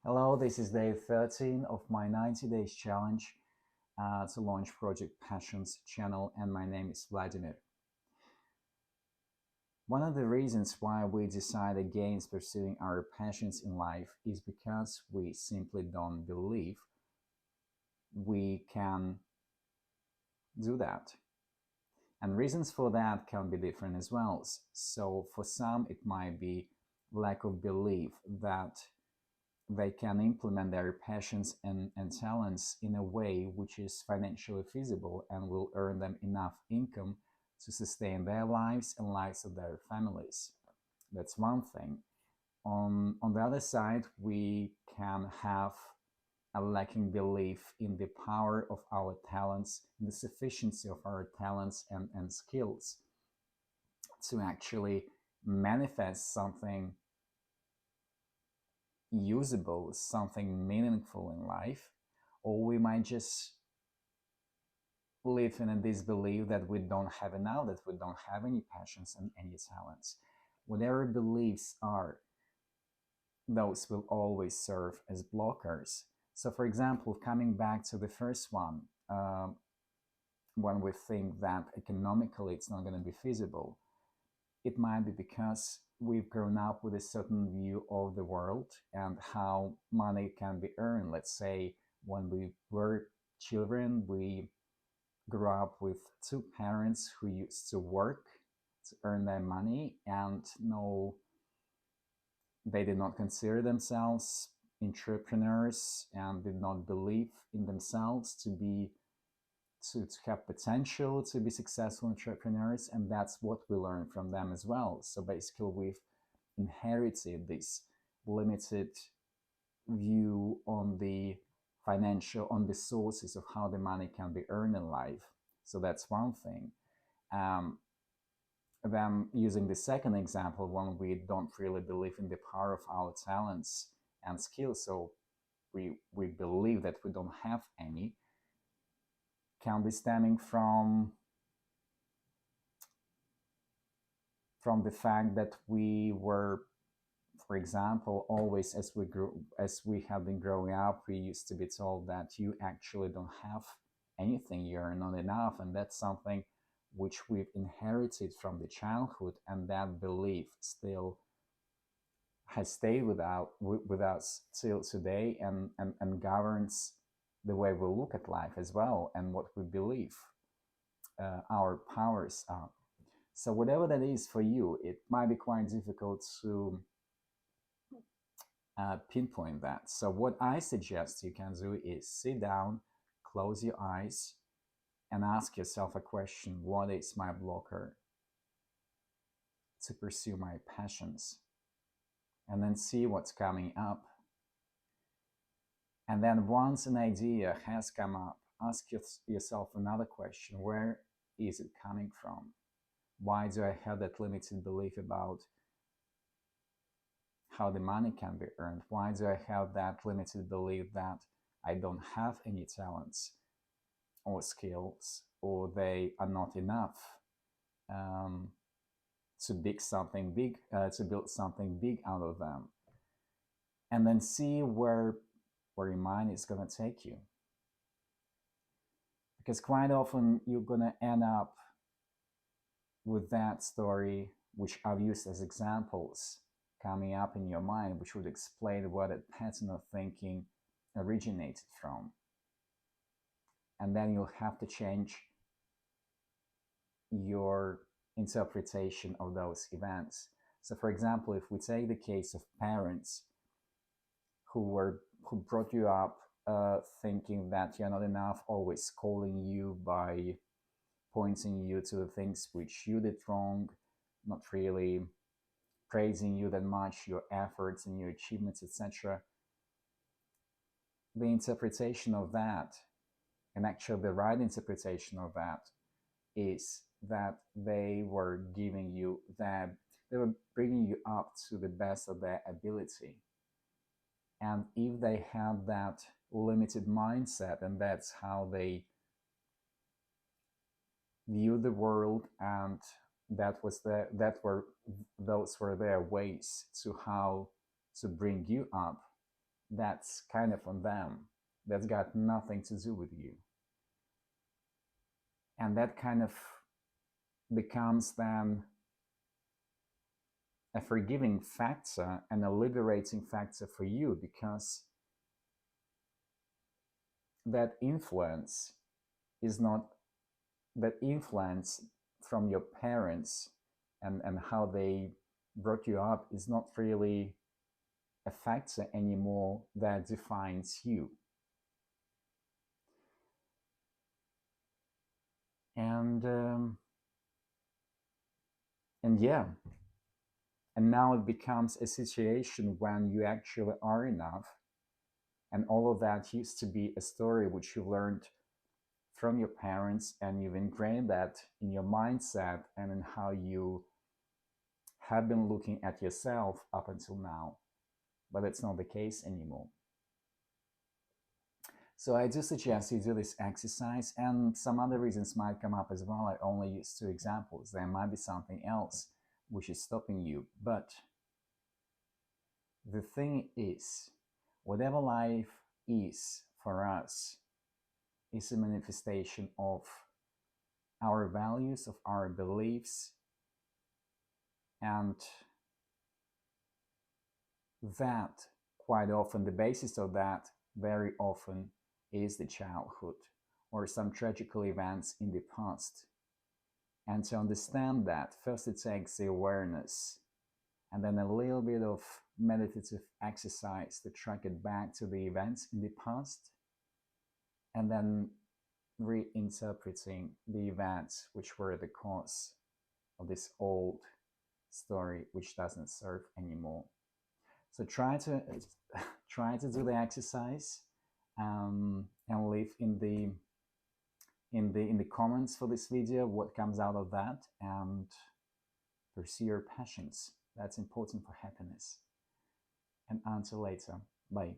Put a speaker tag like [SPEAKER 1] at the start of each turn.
[SPEAKER 1] Hello, this is day 13 of my 90 days challenge to launch Project Passions channel, and my name is Vladimir. One of the reasons why we decide against pursuing our passions in life is because we simply don't believe we can do that. And reasons for that can be different as well. So, for some, it might be lack of belief that they can implement their passions and talents in a way which is financially feasible and will earn them enough income to sustain their lives and lives of their families. That's one thing. On the other side, we can have a lacking belief in the power of our talents, in the sufficiency of our talents and skills to actually manifest something usable, something meaningful in life, or we might just live in a disbelief that we don't have enough, that we don't have any passions and any talents. Whatever beliefs are, those will always serve as blockers. So, for example, coming back to the first one, when we think that economically it's not going to be feasible, it might be because we've grown up with a certain view of the world and how money can be earned. Let's say when we were children, we grew up with two parents who used to work to earn their money, and no, they did not consider themselves entrepreneurs and did not believe in themselves to have potential to be successful entrepreneurs, and that's what we learn from them as well. So basically we've inherited this limited view on the financial, on the sources of how the money can be earned in life. So that's one thing. um, then using the second example, when we don't really believe in the power of our talents and skills, so we believe that we don't have any, can be stemming from the fact that we were, for example, always as we have been growing up, we used to be told that you actually don't have anything, you're not enough, and that's something which we've inherited from the childhood, and that belief still has stayed with us till today, and governs the way we look at life as well, and what we believe our powers are. So whatever that is for you, it might be quite difficult to pinpoint that. So what I suggest you can do is sit down, close your eyes, and ask yourself a question: what is my blocker to pursue my passions? And then see what's coming up. And then once an idea has come up, ask yourself another question: where is it coming from? Why do I have that limited belief about how the money can be earned? Why do I have that limited belief that I don't have any talents or skills, or they are not enough um, to to build something big out of them? And then see where your mind is going to take you, because quite often you're going to end up with that story, which I've used as examples, coming up in your mind, which would explain where that pattern of thinking originated from. And then you'll have to change your interpretation of those events. So, for example, if we take the case of parents who brought you up thinking that you're not enough, always scolding you by pointing you to the things which you did wrong, not really praising you that much, your efforts and your achievements, etc. The interpretation of that, and actually the right interpretation of that, is that they were giving you that, they were bringing you up to the best of their ability. And if they had that limited mindset, and that's how they view the world, and that were those were their ways to how to bring you up, that's kind of on them. That's got nothing to do with you. And that kind of becomes then a forgiving factor and a liberating factor for you, because that influence is not that influence from your parents and how they brought you up is not really a factor anymore that defines you. And and yeah, and now it becomes a situation when you actually are enough, and all of that used to be a story which you learned from your parents, and you've ingrained that in your mindset and in how you have been looking at yourself up until now. But it's not the case anymore. So I do suggest you do this exercise, and some other reasons might come up as well. I only use two examples. There might be something else which is stopping you. But the thing is, whatever life is for us is a manifestation of our values, of our beliefs, and that quite often, the basis of that very often is the childhood or some tragical events in the past. And to understand that, first it takes the awareness and then a little bit of meditative exercise to track it back to the events in the past, and then reinterpreting the events which were the cause of this old story which doesn't serve anymore. So try to try to do the exercise, and leave in the comments for this video what comes out of that, and pursue your passions. That's important for happiness. And until later, bye.